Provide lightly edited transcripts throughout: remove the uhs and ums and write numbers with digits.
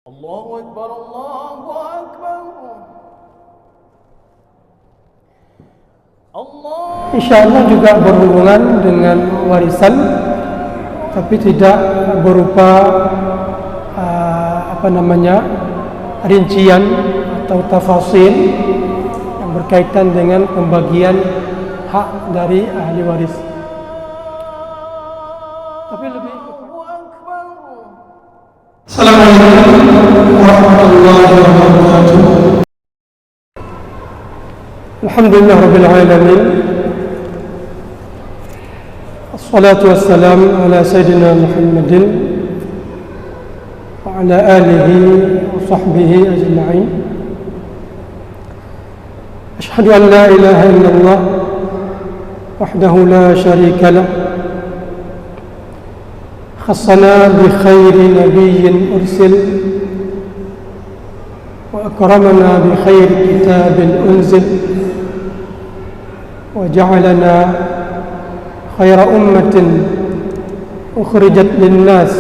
Allahu Akbar, Allahu Akbar. Allah. Insyaallah juga berhubungan dengan warisan, tapi tidak berupa rincian atau tafasil yang berkaitan dengan pembagian hak dari ahli waris. Tapi lebih Assalamualaikum warahmatullahi wabarakatuh. Alhamdulillah rabbil alamin. Assalatu wassalamu ala sayyidina Muhammadin wa ala alihi wa sahbihi ajma'in. Ashhadu an la ilaha illallah wahdahu la syarika lah. خصنا بخير نبي أرسل وأكرمنا بخير كتاب أنزل وجعلنا خير أمة أخرجت للناس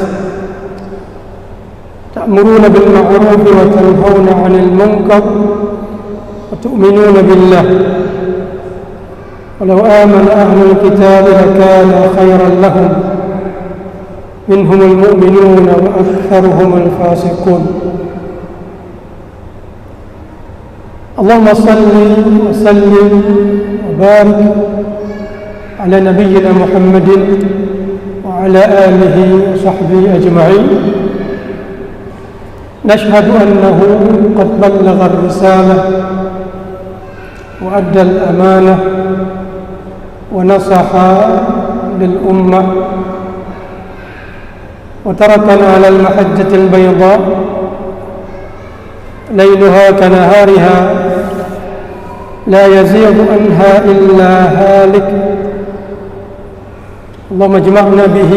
تأمرون بالمعروف وتنهون عن المنكر وتؤمنون بالله ولو آمن أهل الكتاب لكان خيرا لهم منهم المؤمنون وأكثرهم الفاسقون. اللهم صل وسلم وبارك على نبينا محمد وعلى آله وصحبه أجمعين. نشهد أنه قد بلغ الرسالة وأدى الأمانة ونصح للأمة وتركنا على المحجة البيضاء ليلها كنهارها لا يزيغ عنها إلا هالك. اللهم اجمعنا به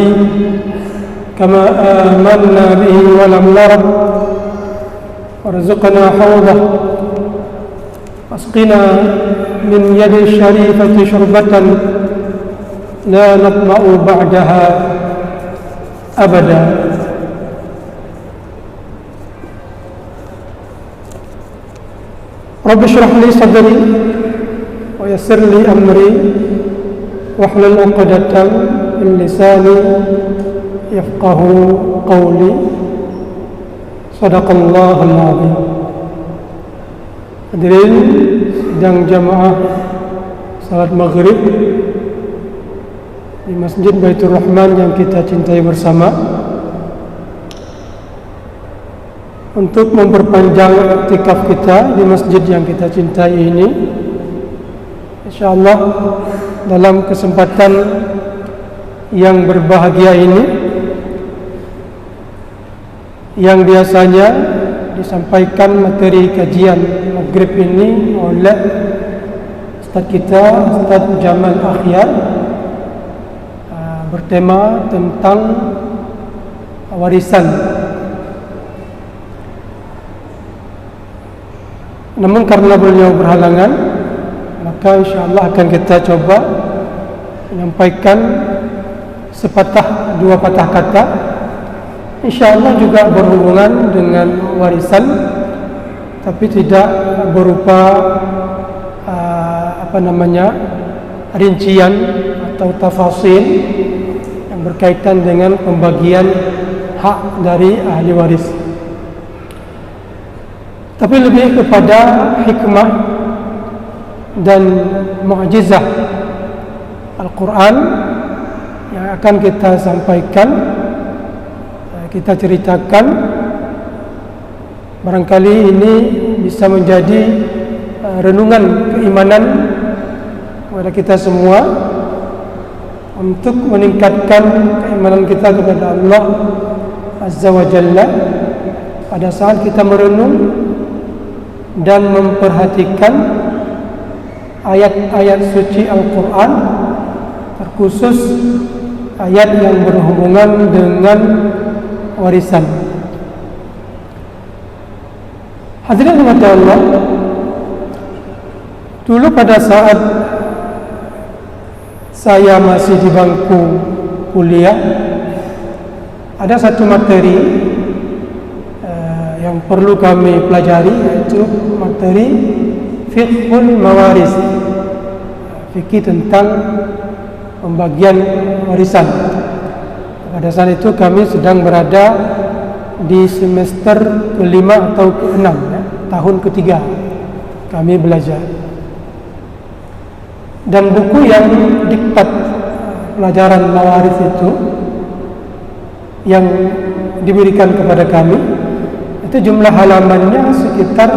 كما آمنا به ولم نره وارزقنا حوضه واسقنا من يد الشريفة شربة لا نطمع بعدها أبدا. رب اشرح لي صدري ويسر لي أمري واحلل عقدة من لساني يفقه قولي. صدق الله العظيم. Hadirin sidang jamaah salat maghrib di Masjid Baitur Rahman yang kita cintai bersama, untuk memperpanjang iktikaf kita di masjid yang kita cintai ini, insyaallah dalam kesempatan yang berbahagia ini, yang biasanya disampaikan materi kajian maghrib ini oleh Ustaz kita, Ustaz Jamal Akhyar, bertema tentang warisan. Namun karena beliau berhalangan, maka insyaAllah akan kita coba menyampaikan sepatah dua patah kata, insyaAllah juga berhubungan dengan warisan, tapi tidak berupa rincian atau tafasil yang berkaitan dengan pembagian hak dari ahli waris, tapi lebih kepada hikmah dan mukjizah Al-Quran yang akan kita sampaikan, kita ceritakan. Barangkali ini bisa menjadi renungan keimanan kepada kita semua, untuk meningkatkan keimanan kita kepada Allah Azza wa Jalla pada saat kita merenung dan memperhatikan ayat-ayat suci Al-Quran, terkhusus ayat yang berhubungan dengan warisan. Hadirin rahmati Allah, dulu pada saat saya masih di bangku kuliah, ada satu materi yang perlu kami pelajari, yaitu materi fiqhul mawaris, fikih tentang pembagian warisan. Pada saat itu kami sedang berada di semester kelima atau keenam, ya, tahun ketiga kami belajar. Dan buku yang diktat pelajaran mawaris itu yang diberikan kepada kami itu jumlah halamannya sekitar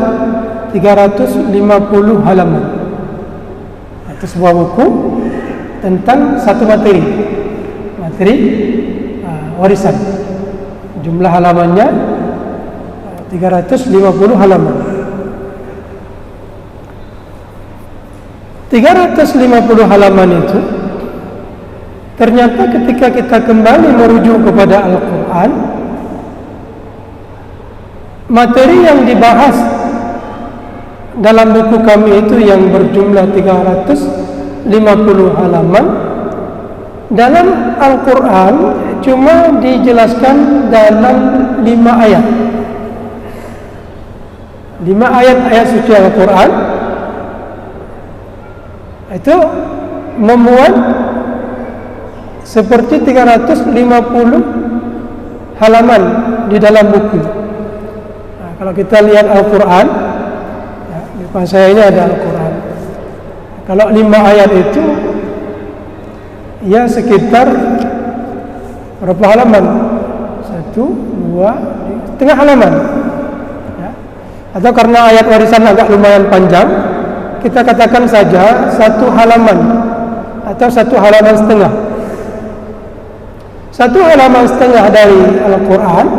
350 halaman. Itu sebuah buku tentang satu materi warisan. Jumlah halamannya 350 halaman. 350 halaman itu ternyata ketika kita kembali merujuk kepada Al-Quran, materi yang dibahas dalam buku kami itu yang berjumlah 350 halaman, dalam Al-Quran cuma dijelaskan dalam 5 ayat. 5 ayat suci Al-Quran itu memuat seperti 350 halaman di dalam buku. Nah, kalau kita lihat Al-Quran, ya, di depan saya ini ada Al-Quran. Kalau 5 ayat itu ya sekitar berapa halaman? 1, 2, setengah halaman, ya. Atau karena ayat warisan agak lumayan panjang, kita katakan saja 1 halaman atau 1 halaman setengah. 1 halaman setengah dari Al-Quran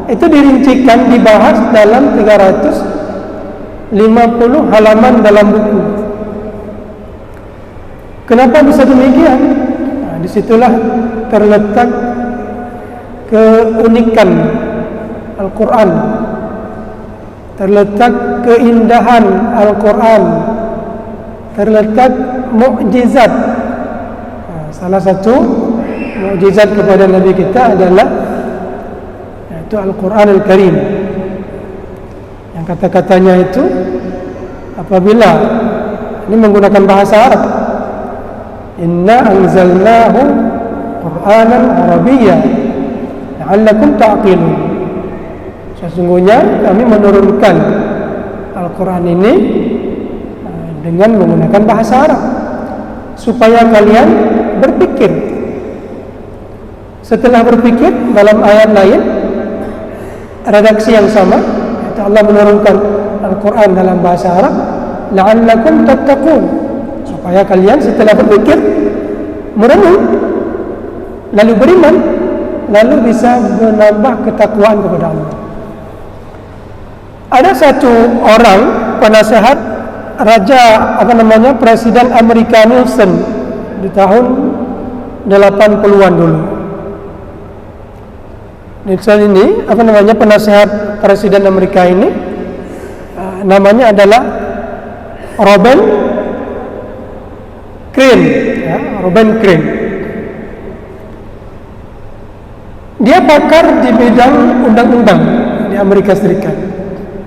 itu dirincikan, dibahas dalam 350 halaman dalam buku. Kenapa bisa demikian? Nah, disitulah terletak keunikan Al-Quran, terletak keindahan Al-Quran, terletak mukjizat. Nah, salah satu mukjizat kepada Nabi kita adalah yaitu Al-Quran Al-Karim, yang kata-katanya itu apabila ini menggunakan bahasa Arab, inna anzalnahu Qur'anan Arabiyyan la'allakum ta'qilun. Sesungguhnya kami menurunkan Al-Quran ini dengan menggunakan bahasa Arab supaya kalian berpikir. Setelah berpikir, dalam ayat lain redaksi yang sama, yaitu Allah menurunkan Al-Quran dalam bahasa Arab la'allakum tattaqun, supaya kalian setelah berpikir, merenung, lalu beriman, lalu bisa menambah ketakwaan kepada Allah. Ada satu orang penasehat Presiden Amerika Nixon di tahun 80-an dulu. Nixon ini penasehat Presiden Amerika ini namanya adalah Robert Crane, ya, Robert Crane. Dia pakar di bidang undang-undang di Amerika Serikat.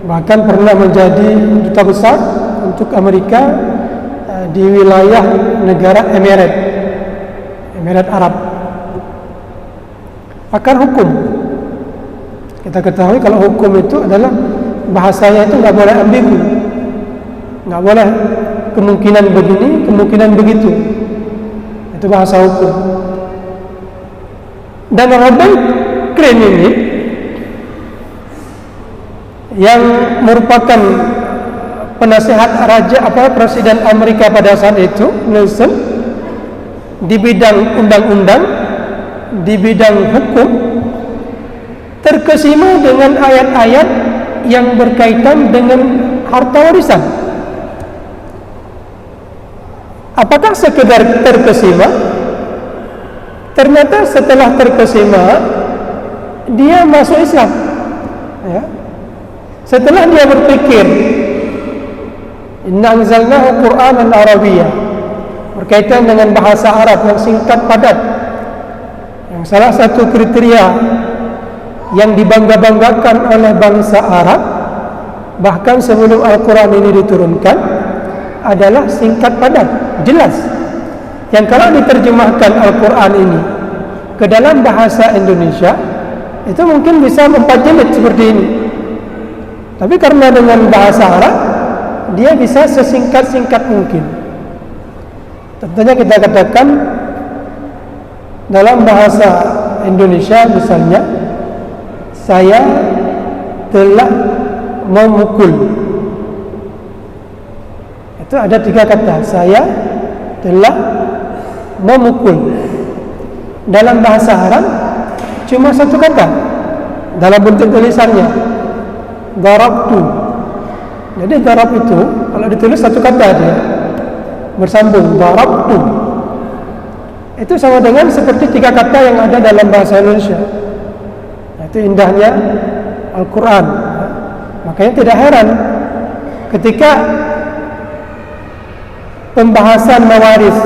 Bahkan pernah menjadi duta besar untuk Amerika di wilayah negara Emirat Arab. Pakar hukum. Kita ketahui kalau hukum itu adalah bahasanya itu nggak boleh ambigu, nggak boleh kemungkinan begini, kemungkinan begitu. Itu bahasa hukum. Dan Robert Crane ini yang merupakan penasehat Presiden Amerika pada saat itu, Nixon, di bidang undang-undang, di bidang hukum, terkesima dengan ayat-ayat yang berkaitan dengan harta warisan. Apakah sekedar terkesima? Ternyata setelah terkesima, dia masuk Islam, ya. Setelah dia berpikir, inna anzalnahu Qur'anan Arabiyyan, berkaitan dengan bahasa Arab yang singkat padat, yang salah satu kriteria yang dibangga-banggakan oleh bangsa Arab bahkan sebelum Al-Quran ini diturunkan adalah singkat padat, jelas. Yang kalau diterjemahkan Al-Quran ini ke dalam bahasa Indonesia itu mungkin bisa 4 jilid seperti ini. Tapi karena dengan bahasa Arab dia bisa sesingkat-singkat mungkin. Tentunya kita katakan dalam bahasa Indonesia misalnya, saya telah memukul. Itu ada 3 kata, saya telah memukul. Dalam bahasa Arab cuma 1 kata dalam bentuk tulisannya, darabtu. Jadi darab itu kalau ditulis 1 kata dia bersambung, darabtu. Itu sama dengan seperti 3 kata yang ada dalam bahasa Indonesia. Itu indahnya Al-Quran. Makanya tidak heran ketika pembahasan mawaris,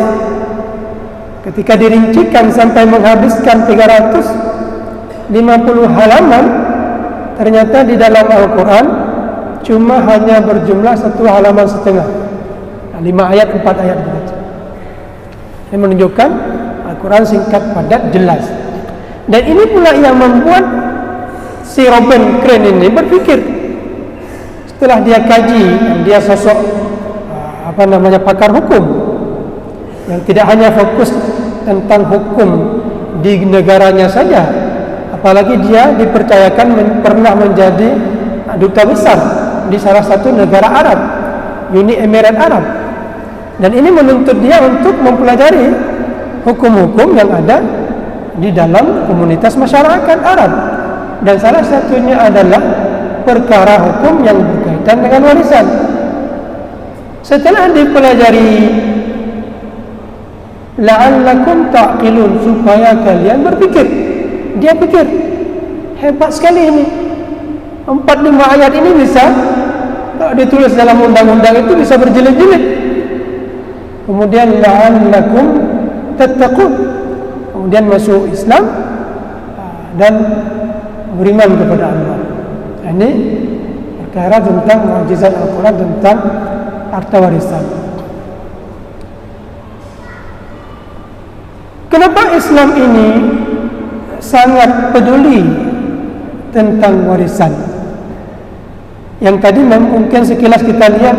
ketika dirincikan sampai menghabiskan 350 halaman, ternyata di dalam Al-Quran cuma hanya berjumlah 1 halaman setengah, 5 ayat, 4 ayat begitu. Ini menunjukkan Al-Quran singkat, padat, jelas. Dan ini pula yang membuat si Robin Crane ini berpikir. Setelah dia kaji, dia sosok pakar hukum yang tidak hanya fokus tentang hukum di negaranya saja, apalagi dia dipercayakan pernah menjadi duta besar di salah satu negara Arab, Uni Emirat Arab. Dan ini menuntut dia untuk mempelajari hukum-hukum yang ada di dalam komunitas masyarakat Arab. Dan salah satunya adalah perkara hukum yang berkaitan dengan warisan. Setelah dipelajari, la'allakum ta'qilun, supaya kalian berpikir. Dia pikir, hebat sekali ini. 4-5 ayat ini bisa, kalau ditulis dalam undang-undang itu bisa berjilid-jilid. Kemudian la'allakum tattaqun, kemudian masuk Islam dan beriman kepada Allah. Ini perkara tentang mukjizat Al-Quran tentang harta warisan. Kenapa Islam ini sangat peduli tentang warisan? Yang tadi mungkin sekilas kita lihat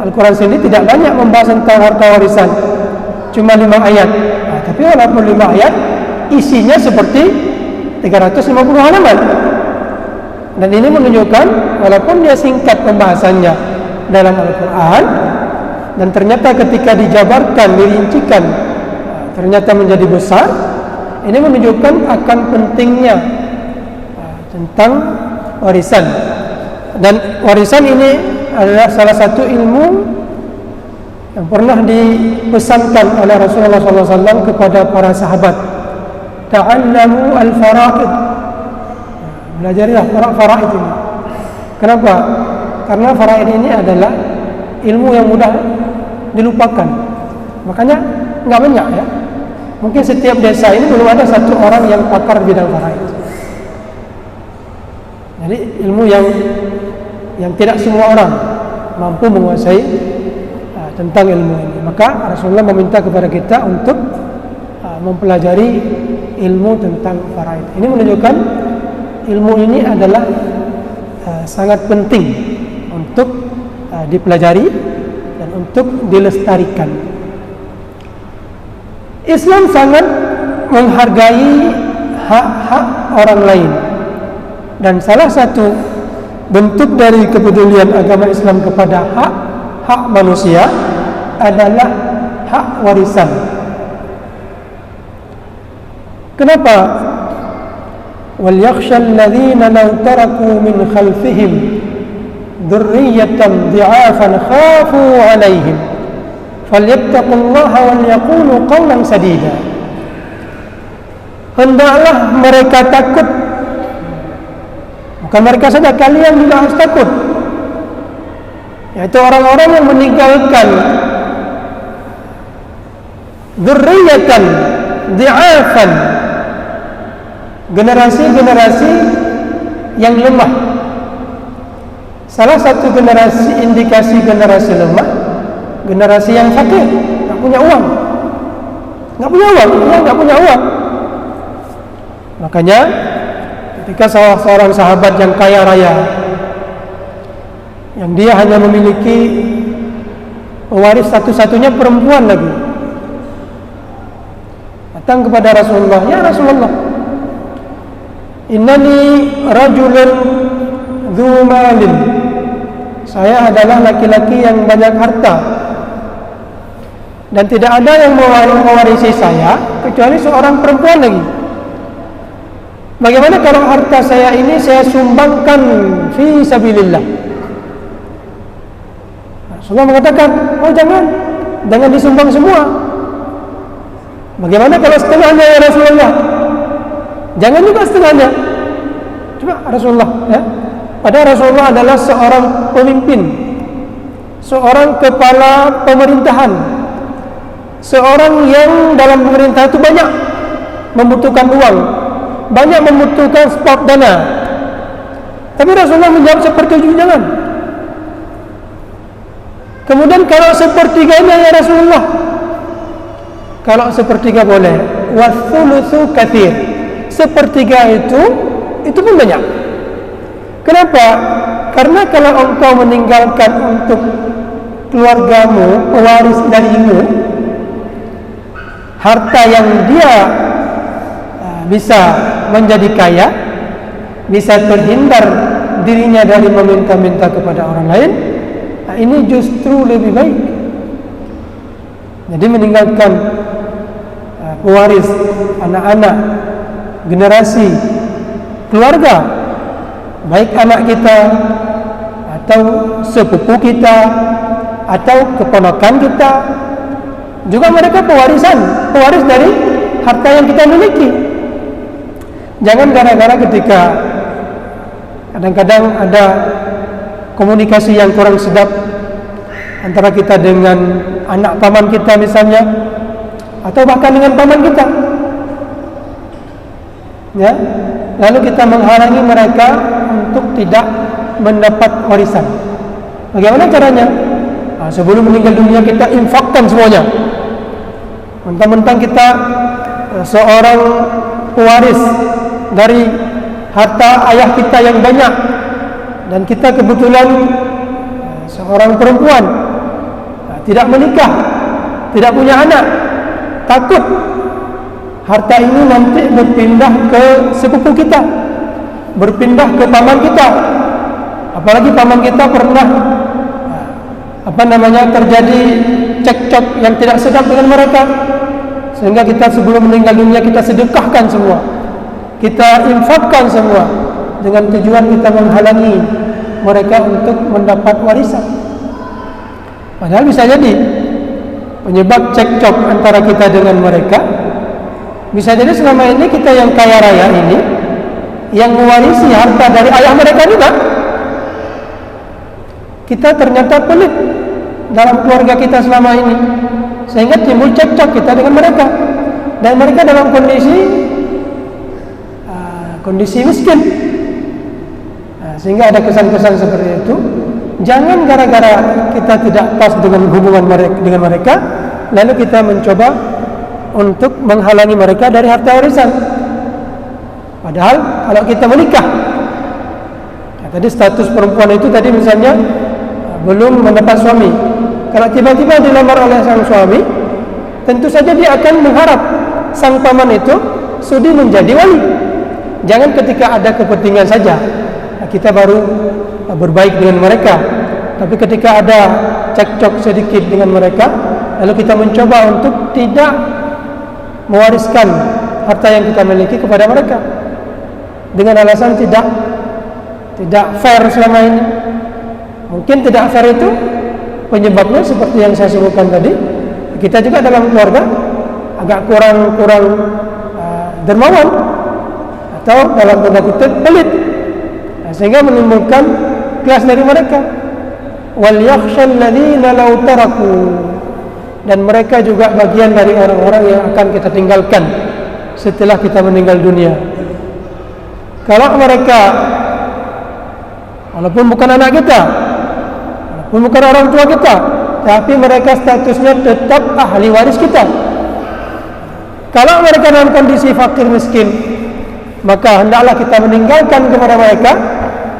Al-Quran sendiri tidak banyak membahas tentang harta warisan, cuma 5 ayat. Tapi walaupun 5 ayat, isinya seperti 350 halaman. Dan ini menunjukkan walaupun dia singkat pembahasannya dalam Al-Quran, dan ternyata ketika dijabarkan, dirincikan, ternyata menjadi besar. Ini menunjukkan akan pentingnya tentang warisan. Dan warisan ini adalah salah satu ilmu yang pernah dipesankan oleh Rasulullah SAW kepada para sahabat. Ta'allamu al-fara'id, belajarilah fara'id ini. Kenapa? Karena fara'id ini adalah ilmu yang mudah dilupakan. Makanya nggak banyak ya. Mungkin setiap desa ini belum ada 1 orang yang pakar bidang fara'id. Jadi ilmu yang tidak semua orang mampu menguasai tentang ilmu ini. Maka Rasulullah meminta kepada kita untuk mempelajari ilmu tentang faraid. Ini menunjukkan ilmu ini adalah sangat penting untuk dipelajari dan untuk dilestarikan. Islam sangat menghargai hak-hak orang lain, dan salah satu bentuk dari kepedulian agama Islam kepada hak manusia adalah hak warisan. Kenapa? Wal yakhshal ladzina law taraku min khalfihim dzurriyyatan dhi'afan khafu 'alaihim falyattaqullaha wal yaqulu qawlan sadida. Hendaklah mereka takut. Bukan mereka saja, kalian juga harus takut. Yaitu orang-orang yang meninggalkan dzurriyyatan dhi'afan, generasi-generasi yang lemah. Salah satu generasi, indikasi generasi lemah, generasi yang fakir, nggak punya uang, nggak punya uang. Makanya ketika seorang sahabat yang kaya raya, yang dia hanya memiliki pewaris satu-satunya perempuan lagi, datang kepada Rasulullah, ya Rasulullah, innani rajulun dzu malin, saya adalah laki-laki yang banyak harta dan tidak ada yang mewarisi saya kecuali seorang perempuan lagi. Bagaimana kalau harta saya ini saya sumbangkan fi sabilillah? Rasulullah mengatakan, oh jangan disumbang semua. Bagaimana kalau setengahnya ya Rasulullah? Jangan juga setengahnya. Coba Rasulullah, ya. Padahal Rasulullah adalah seorang pemimpin, seorang kepala pemerintahan, seorang yang dalam pemerintahan itu banyak membutuhkan uang, banyak membutuhkan stok dana. Tapi Rasulullah menjawab seperti itu, jangan. Kemudian kalau sepertiganya ya Rasulullah, kalau sepertiga boleh, wathulutsu katsir, sepertiga itu pun banyak. Kenapa? Karena kalau engkau meninggalkan untuk keluargamu pewaris darimu harta yang dia bisa menjadi kaya, bisa terhindar dirinya dari meminta-minta kepada orang lain, ini justru lebih baik. Jadi meninggalkan pewaris, anak-anak, generasi, keluarga, baik anak kita atau sepupu kita atau keponakan kita, juga mereka pewaris dari harta yang kita miliki. Jangan gara-gara ketika kadang-kadang ada komunikasi yang kurang sedap antara kita dengan anak paman kita misalnya, atau bahkan dengan paman kita, ya, lalu kita menghalangi mereka untuk tidak mendapat warisan. Bagaimana caranya? Sebelum meninggal dunia kita infakkan semuanya. Mentang-mentang kita seorang pewaris dari harta ayah kita yang banyak, dan kita kebetulan seorang perempuan, tidak menikah, tidak punya anak, takut harta ini nanti berpindah ke sepupu kita, berpindah ke paman kita. Apalagi paman kita pernah terjadi cekcok yang tidak sedap dengan mereka, sehingga kita sebelum meninggal dunia kita sedekahkan semua, kita infakkan semua, dengan tujuan kita menghalangi mereka untuk mendapat warisan. Padahal bisa jadi penyebab cekcok antara kita dengan mereka, bisa jadi selama ini kita yang kaya raya ini yang mewarisi harta dari ayah mereka juga, kita ternyata pelit dalam keluarga kita selama ini, sehingga timbul cekcok kita dengan mereka, dan mereka dalam kondisi miskin, sehingga ada kesan-kesan seperti itu. Jangan gara-gara kita tidak pas dengan hubungan dengan mereka, lalu kita mencoba untuk menghalangi mereka dari harta warisan. Padahal kalau kita menikah, tadi status perempuan itu tadi misalnya belum mendapat suami, kalau tiba-tiba dilamar oleh sang suami, tentu saja dia akan mengharap sang paman itu sudi menjadi wali. Jangan ketika ada kepentingan saja kita baru berbaik dengan mereka, tapi ketika ada cekcok sedikit dengan mereka, lalu kita mencoba untuk tidak mewariskan harta yang kita miliki kepada mereka dengan alasan tidak fair selama ini. Mungkin tidak fair itu penyebabnya seperti yang saya sebutkan tadi, kita juga dalam keluarga agak kurang dermawan, atau dalam tanda kutip pelit, sehingga menimbulkan kelas dari mereka. Wal yakhshal ladzina law taraku, dan mereka juga bagian dari orang-orang yang akan kita tinggalkan setelah kita meninggal dunia. Kalau mereka walaupun bukan anak kita, walaupun bukan orang tua kita, tapi mereka statusnya tetap ahli waris kita. Kalau mereka dalam kondisi fakir miskin, maka hendaklah kita meninggalkan kepada mereka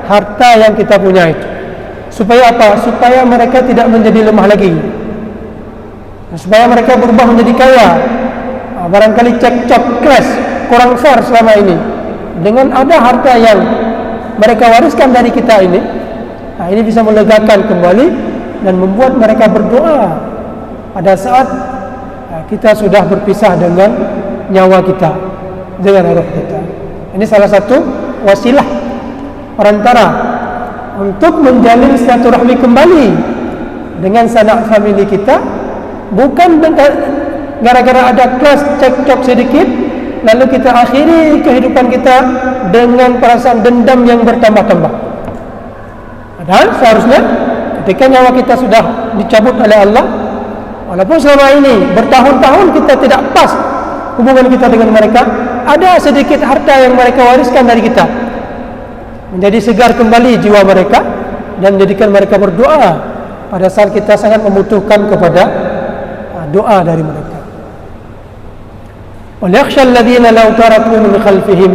harta yang kita punya itu. Supaya apa? Supaya mereka tidak menjadi lemah lagi, supaya mereka berubah menjadi kaya. Barangkali cekcok, clash, kurang fair selama ini, dengan ada harta yang mereka wariskan dari kita ini, ini bisa melegakan kembali dan membuat mereka berdoa pada saat kita sudah berpisah dengan nyawa kita, dengan roh kita. Ini salah satu wasilah perantara untuk menjalin silaturahmi kembali dengan sanak famili kita, bukan gara-gara ada kelas cekcok sedikit lalu kita akhiri kehidupan kita dengan perasaan dendam yang bertambah-tambah. Padahal seharusnya ketika nyawa kita sudah dicabut oleh Allah, walaupun selama ini bertahun-tahun kita tidak pas hubungan kita dengan mereka, ada sedikit harta yang mereka wariskan dari kita, menjadi segar kembali jiwa mereka dan menjadikan mereka berdoa pada saat kita sangat membutuhkan kepada doa dari mereka. وَلْيَخْشَى الَّذِينَ لَوْ تَرَكُوا مِنْ خَلْفِهِمْ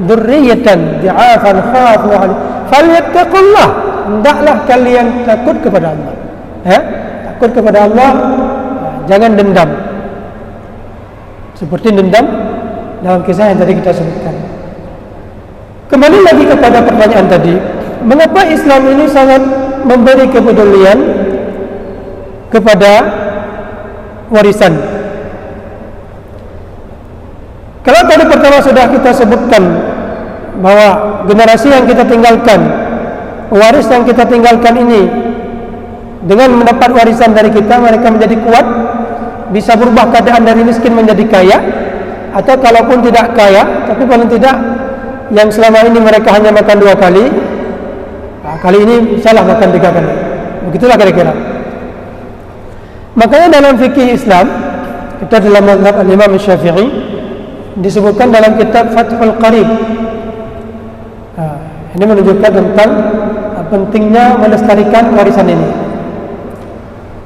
ذُرِّيَّةً ضِعَافًا خَافُوا عَلَيْهِمْ فَلْيَتَّقُوا اللَّهَ. Hendaklah kalian takut kepada Allah. Takut kepada Allah, jangan dendam. Seperti dendam dalam kisah yang tadi kita sebutkan. Kembali lagi kepada pertanyaan tadi, mengapa Islam ini sangat memberi kepedulian kepada warisan? Kalau tadi pertama sudah kita sebutkan bahwa generasi yang kita tinggalkan, waris yang kita tinggalkan ini, dengan mendapat warisan dari kita, mereka menjadi kuat, bisa berubah keadaan dari miskin menjadi kaya, atau kalaupun tidak kaya, tapi paling tidak yang selama ini mereka hanya makan 2 kali, kali ini salah makan 3 kali. Begitulah kira-kira. Makanya dalam fikih Islam, kita dalam mazhab Imam Syafi'i, disebutkan dalam kitab Fathul Qarib. Ini menunjukkan tentang pentingnya melestarikan warisan ini.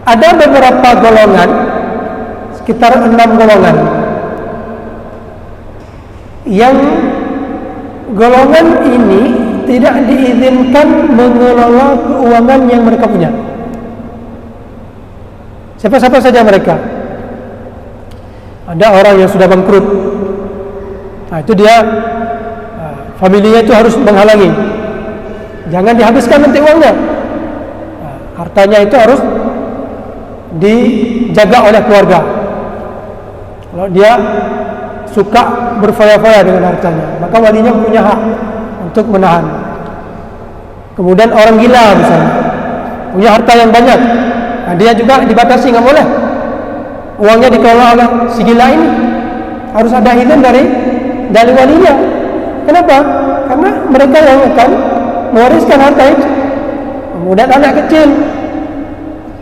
Ada beberapa golongan, sekitar 6 golongan, yang golongan ini tidak diizinkan mengelola keuangan yang mereka punya. Siapa-siapa saja mereka. Ada orang yang sudah bangkrut, itu dia, familinya itu harus menghalangi, jangan dihabiskan nanti uangnya. Hartanya itu harus dijaga oleh keluarga. Kalau dia suka berfoya-foya dengan hartanya, maka walinya punya hak untuk menahan. Kemudian orang gila misalnya, punya harta yang banyak, dia juga dibatasi, nggak boleh uangnya dikelola oleh si gila ini, harus ada izin dari walinya. Kenapa? Karena mereka yang akan mewariskan harta itu. Kemudian anak kecil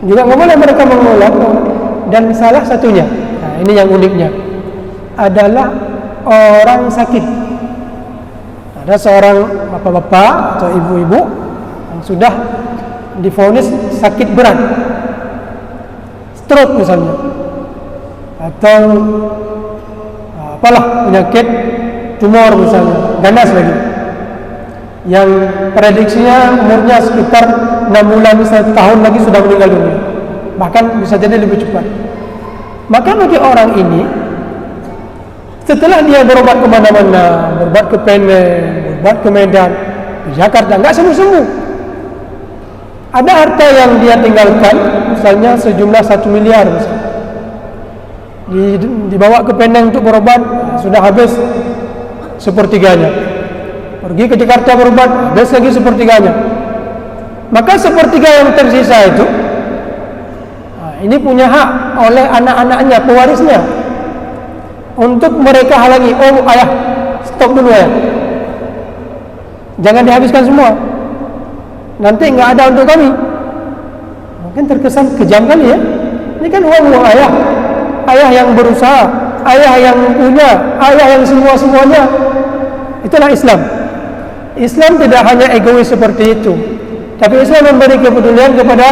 juga nggak boleh mereka mengelola. Dan salah satunya, ini yang uniknya, adalah orang sakit. Ada seorang bapak-bapak atau ibu-ibu yang sudah divonis sakit berat, stroke misalnya, atau apalah penyakit tumor misalnya, ganas lagi, yang prediksinya umurnya sekitar 6 bulan, 1 tahun lagi sudah meninggal dunia, bahkan bisa jadi lebih cepat. Maka bagi orang ini, setelah dia berobat kemana-mana, berobat ke Penang, berobat ke Medan, ke Jakarta, nggak sembuh-sembuh. Ada harta yang dia tinggalkan, misalnya sejumlah 1 miliar misalnya, dibawa ke Penang untuk berobat, sudah habis sepertiganya. Pergi ke Jakarta berobat, habis lagi sepertiganya. Maka sepertiga yang tersisa itu, ini punya hak oleh anak-anaknya, pewarisnya, untuk mereka halangi. Oh ayah, stop dulu ya, jangan dihabiskan semua, nanti nggak ada untuk kami. Mungkin terkesan kejam kali ya, ini kan uang ayah, ayah yang berusaha, ayah yang punya, ayah yang semua-semuanya. Itulah Islam. Islam tidak hanya egois seperti itu, tapi Islam memberi kepedulian kepada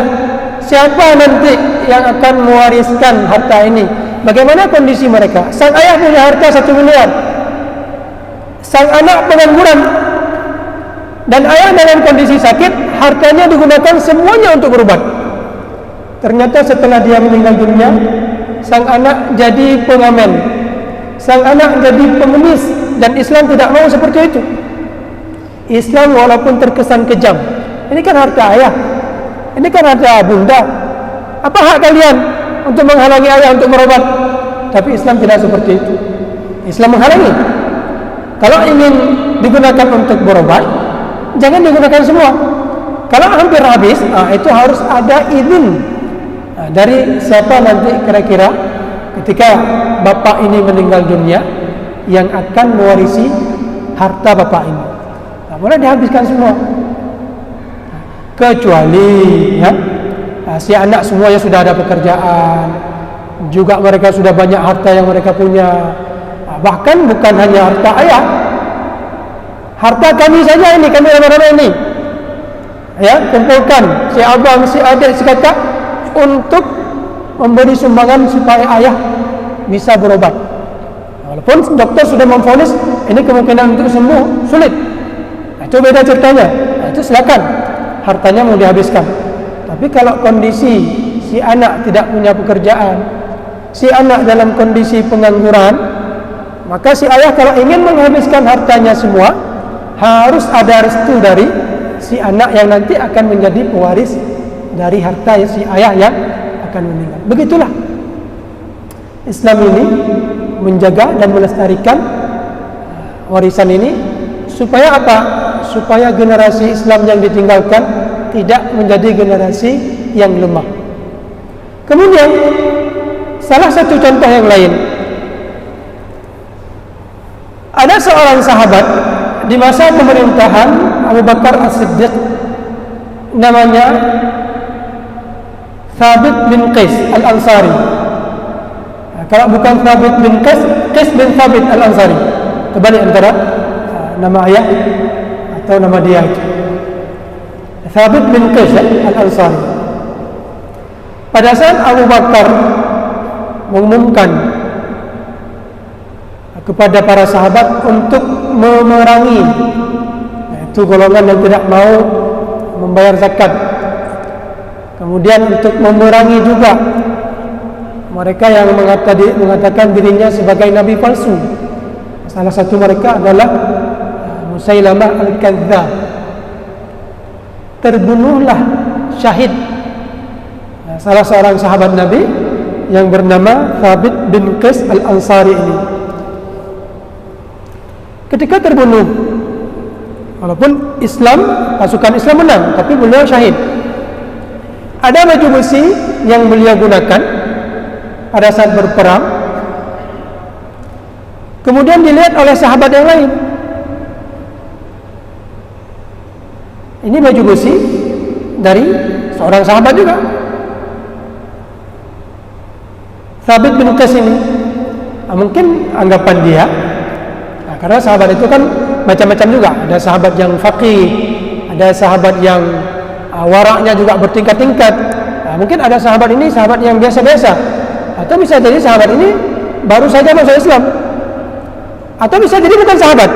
siapa nanti yang akan mewariskan harta ini. Bagaimana kondisi mereka? Sang ayah punya harta 1 miliar, sang anak pengangguran, dan ayah dalam kondisi sakit, hartanya digunakan semuanya untuk berobat. Ternyata setelah dia meninggal dunia, sang anak jadi pengamen, sang anak jadi pengemis, dan Islam tidak mau seperti itu. Islam walaupun terkesan kejam, ini kan harta ayah, ini kan harta bunda, apa hak kalian untuk menghalangi ayah untuk berobat? Tapi Islam tidak seperti itu. Islam menghalangi. Kalau ingin digunakan untuk berobat, jangan digunakan semua. Kalau hampir habis, itu harus ada izin dari siapa nanti kira-kira ketika bapak ini meninggal dunia yang akan mewarisi harta bapak ini. Tak boleh dihabiskan semua. Kecuali si anak semuanya sudah ada pekerjaan, juga mereka sudah banyak harta yang mereka punya. Bahkan bukan hanya harta ayah, harta kami saja ini, kami ramai-ramai ini, kumpulkan si abang, si adik, si kakak untuk memberi sumbangan supaya ayah bisa berobat. Walaupun dokter sudah memvonis ini kemungkinan untuk sembuh sulit, itu beda ceritanya. Itu silakan, hartanya mau dihabiskan. Tapi kalau kondisi si anak tidak punya pekerjaan, si anak dalam kondisi pengangguran, maka si ayah kalau ingin menghabiskan hartanya semua, harus ada restu dari si anak yang nanti akan menjadi pewaris dari harta si ayah yang akan meninggal. Begitulah Islam ini menjaga dan melestarikan warisan ini. Supaya apa? Supaya generasi Islam yang ditinggalkan tidak menjadi generasi yang lemah. Kemudian salah satu contoh yang lain, ada seorang sahabat di masa pemerintahan Abu Bakar As-Siddiq, namanya Thabit bin Qais Al-Ansari. Kalau bukan Thabit bin Qais, Qais bin Thabit Al-Ansari. Terbalik antara nama ayah atau nama dia itu. Thabit bin Qais Al-Ansari. Pada saat Abu Bakar mengumumkan kepada para sahabat untuk memerangi itu golongan yang tidak mau membayar zakat, kemudian untuk memerangi juga mereka yang mengatakan dirinya sebagai nabi palsu. Salah satu mereka adalah Musailamah Al-Kadzdzab. Terbunuhlah syahid salah seorang sahabat Nabi yang bernama Thabit bin Qais Al-Ansari ini. Ketika terbunuh, walaupun pasukan Islam menang, tapi beliau syahid. Ada baju besi yang beliau gunakan pada saat berperang, kemudian dilihat oleh sahabat yang lain. Ini baju besi dari seorang sahabat juga, Thabit bin Qais ini. Mungkin anggapan dia, karena sahabat itu kan macam-macam juga. Ada sahabat yang faqih, ada sahabat yang waraknya juga bertingkat-tingkat. Mungkin ada sahabat ini sahabat yang biasa-biasa, atau bisa jadi sahabat ini baru saja masuk Islam, atau bisa jadi bukan sahabat,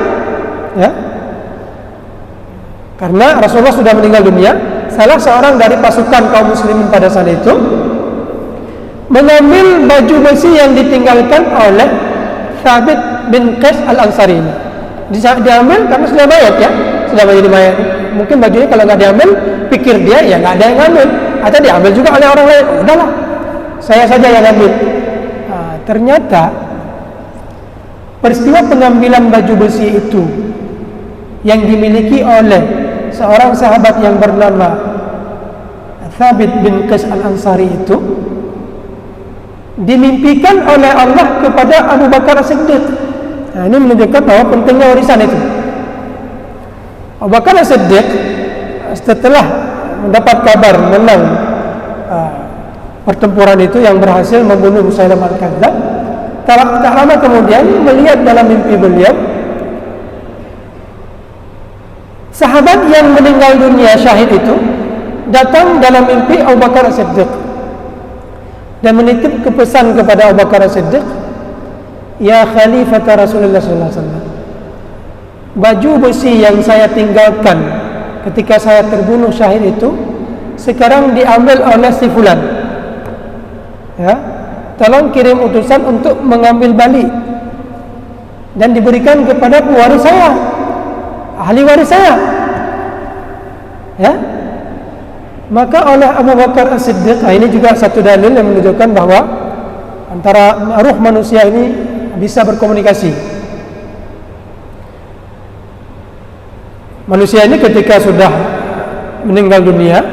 karena Rasulullah sudah meninggal dunia. Salah seorang dari pasukan kaum muslimin pada saat itu mengambil baju besi yang ditinggalkan oleh Thabit bin Qais Al-Ansari ini. Diambil karena sudah mayat, sudah menjadi mayat. Mungkin bajunya kalau nggak diambil, pikir dia nggak ada yang ngambil, atau diambil juga oleh orang lain. Udahlah, saya saja yang ambil. Ternyata peristiwa pengambilan baju besi itu yang dimiliki oleh seorang sahabat yang bernama Thabit bin Qais Al-Ansari itu dimimpikan oleh Allah kepada Abu Bakar As-Siddiq. Ini menunjukkan bahwa pentingnya warisan itu. Abu Bakar As-Siddiq setelah mendapat kabar menang pertempuran itu yang berhasil membunuh Musailamah Al-Kadzdzab, tak lama kemudian melihat dalam mimpi beliau sahabat yang meninggal dunia syahid itu datang dalam mimpi Abu Bakar As-Siddiq dan menitip kepesan kepada Abu Bakar As-Siddiq, ya Khalifata Rasulullah sallallahu alaihi wasallam, baju besi yang saya tinggalkan ketika saya terbunuh syahid itu sekarang diambil oleh si fulan. Ya, tolong kirim utusan untuk mengambil balik dan diberikan kepada pewaris saya, ahli waris saya. Ya, maka oleh Abu Bakar As-Siddiq, ini juga satu dalil yang menunjukkan bahwa antara ruh manusia ini bisa berkomunikasi. Manusia ini ketika sudah meninggal dunia,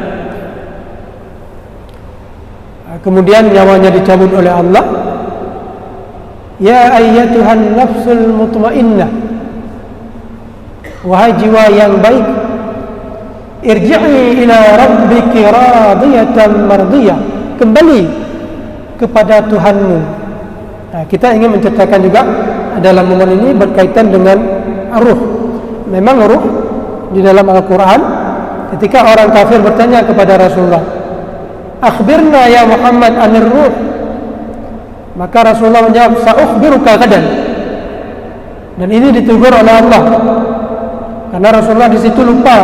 kemudian nyawanya dicabut oleh Allah, ya ayyatuhan nafsul mutmainnah, wahai jiwa yang baik, irji'i ila rabbiki radiyatan mardiyah, kembali kepada Tuhanmu. Nah, kita ingin menceritakan juga dalam momen ini berkaitan dengan ruh. Memang ruh di dalam Al-Quran, ketika orang kafir bertanya kepada Rasulullah, akhbirna ya Muhammad anir ruh, maka Rasulullah menjawab, sa'ukhbiruka gadan. Dan ini ditegur oleh Allah karena Rasulullah di situ lupa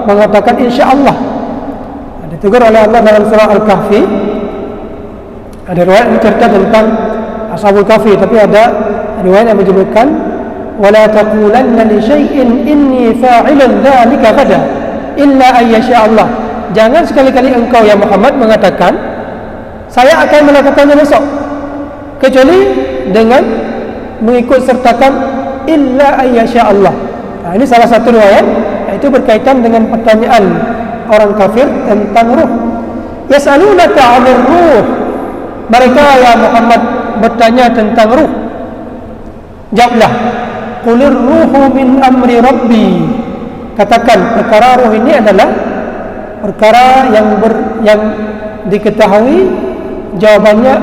mengatakan insyaallah. Ditegur oleh Allah dalam surah Al-Kahfi. Ada riwayat yang cerita tentang Ashabul Kahfi, tapi ada riwayat yang menyebutkan wala taqulanna li syai'in inni fa'ilun dzalika ghadan illa ayyasha Allah. Jangan sekali-kali engkau ya Muhammad mengatakan saya akan melakukannya besok kecuali dengan mengikut sertakan illa ayyasha Allah. Nah, ini salah satu riwayat, yaitu berkaitan dengan pertanyaan orang kafir tentang ruh. Yas'alunaka 'anir ruh. Mereka ya Muhammad bertanya tentang ruh. Jawablah, qulir ruhu min amri rabbi. Katakan perkara ruh ini adalah perkara yang diketahui jawabannya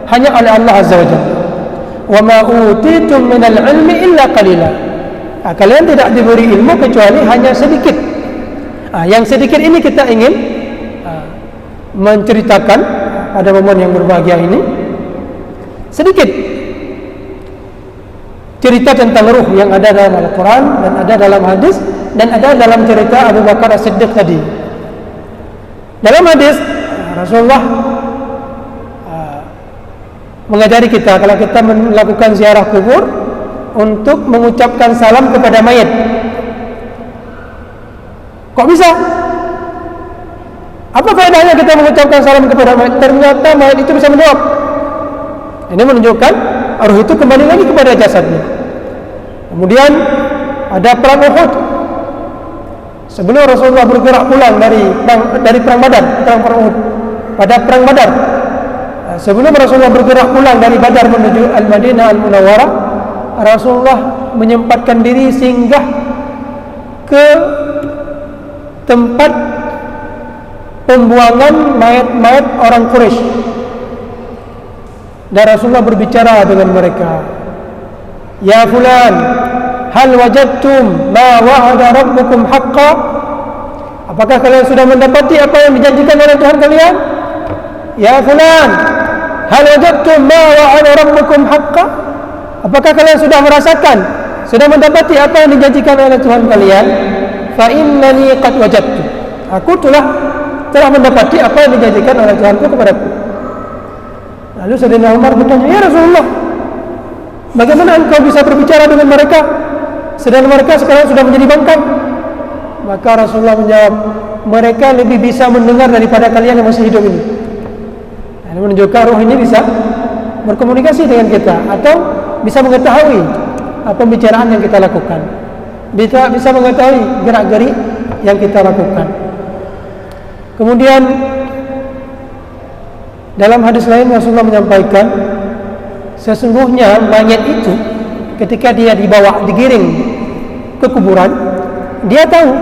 hanya oleh Allah Azza wa Jalla. Wa ma utitum minal ilmi illa qalila. Kalian tidak diberi ilmu kecuali hanya sedikit. Yang sedikit ini kita ingin menceritakan pada momen yang berbahagia ini. Sedikit cerita tentang ruh yang ada dalam Al-Quran dan ada dalam hadis dan ada dalam cerita Abu Bakar As-Siddiq tadi. Dalam hadis Rasulullah mengajari kita kalau kita melakukan ziarah kubur untuk mengucapkan salam kepada mayat. Kok bisa? Apa faedahnya kita mengucapkan salam kepada mayat? Ternyata mayat itu bisa menjawab. Ini menunjukkan ruh itu kembali lagi kepada jasadnya. Kemudian ada perang Uhud. Sebelum Rasulullah bergerak pulang dari perang Badar, perang Uhud. Pada perang Badar, sebelum Rasulullah bergerak pulang dari Badar menuju Al-Madinah Al-Munawwarah, Rasulullah menyempatkan diri singgah ke tempat pembuangan mayat-mayat orang Quraisy. Dan Rasulullah berbicara dengan mereka, ya fulan, hal wajadtum ma wa'ada rabbukum haqqan? Apakah kalian sudah mendapati apa yang dijanjikan oleh Tuhan kalian? Ya fulan, hal wajadtum ma wa'ada rabbukum haqqan? Apakah kalian sudah merasakan, sudah mendapati apa yang dijanjikan oleh Tuhan kalian? Fa innani qad wajadtu. Aku telah mendapati apa yang dijanjikan oleh Tuhanku kepadaku. Lalu Sayyidina Umar bertanya, ya Rasulullah, bagaimana engkau bisa berbicara dengan mereka sedang mereka sekarang sudah menjadi bangkai? Maka Rasulullah menjawab, mereka lebih bisa mendengar daripada kalian yang masih hidup ini. Ini menunjukkan ruh ini bisa berkomunikasi dengan kita atau bisa mengetahui pembicaraan yang kita lakukan, bisa mengetahui gerak-gerik yang kita lakukan. Kemudian dalam hadis lain Rasulullah menyampaikan, sesungguhnya mayat itu ketika dia digiring ke kuburan, dia tahu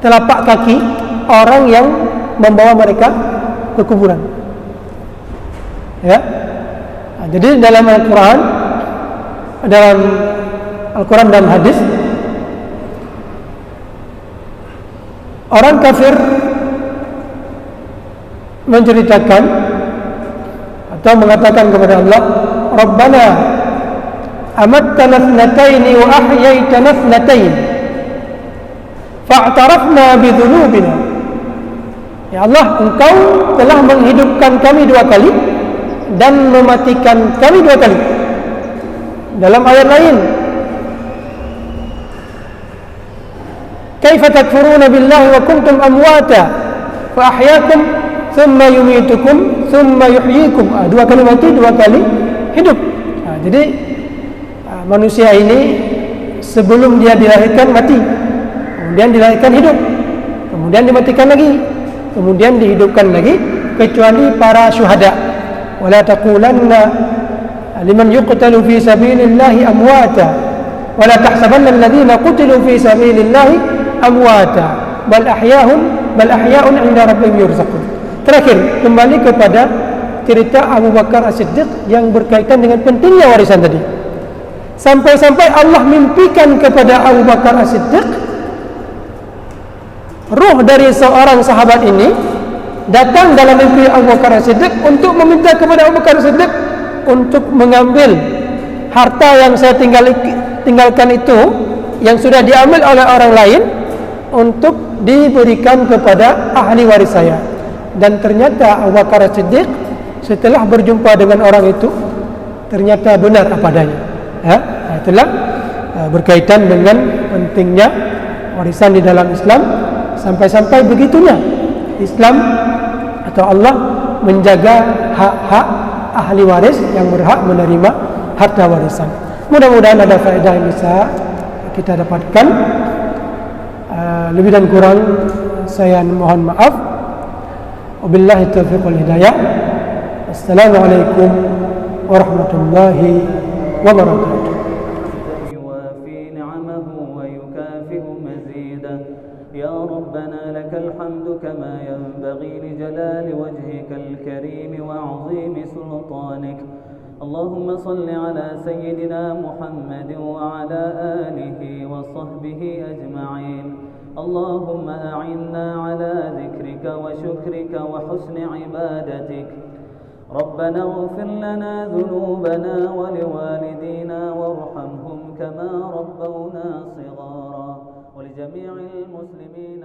telapak kaki orang yang membawa mereka ke kuburan. Ya. Jadi dalam Al-Quran dan hadis orang kafir menceritakan atau mengatakan kepada Allah, Rabbana amattana thnataini wa ahyaitana thnatain fa'tarafna bidhunubina. Ya Allah, Engkau telah menghidupkan kami 2 kali dan mematikan kami 2 kali. Dalam ayat lain, kaifa takfuruna billahi wa kuntum amwata fa ahyaakum thumma yumitukum thumma yuhyikum. 2 kali mati, 2 kali hidup. Jadi manusia ini sebelum dia dilahirkan mati, kemudian dilahirkan hidup, kemudian dimatikan lagi, kemudian dihidupkan lagi, kecuali para syuhada. Wala taqulanna liman yuqtalu fi sabilillahi amwata wala tahsabanna alladhina qutilu fi sabilillahi amwata bal ahya'un 'inda rabbihim yurzaqun. Terakhir, kembali kepada cerita Abu Bakar As-Siddiq yang berkaitan dengan pentingnya warisan tadi. Sampai-sampai Allah mimpikan kepada Abu Bakar As-Siddiq, ruh dari seorang sahabat ini datang dalam mimpi Abu Bakar As-Siddiq untuk meminta kepada Abu Bakar As-Siddiq untuk mengambil harta yang saya tinggalkan itu, yang sudah diambil oleh orang lain, untuk diberikan kepada ahli waris saya. Dan ternyata Abu Bakar As-Siddiq setelah berjumpa dengan orang itu ternyata benar apa adanya. Itulah berkaitan dengan pentingnya warisan di dalam Islam. Sampai-sampai begitunya Islam atau Allah menjaga hak-hak ahli waris yang berhak menerima harta warisan. Mudah-mudahan ada faedah yang bisa kita dapatkan. Lebih dan kurang saya mohon maaf. Wabillahi taufiq wal hidayah. Assalamualaikum warahmatullahi wabarakatuh. يا ربنا لك الحمد كما ينبغي لجلال وجهك الكريم وعظيم سلطانك. اللهم صل على سيدنا محمد وعلى آله وصحبه أجمعين. اللهم أعنا على ذكرك وشكرك وحسن عبادتك. ربنا اغفر لنا ذنوبنا ولوالدينا وارحمهم كما ربونا صغارا ولجميع المسلمين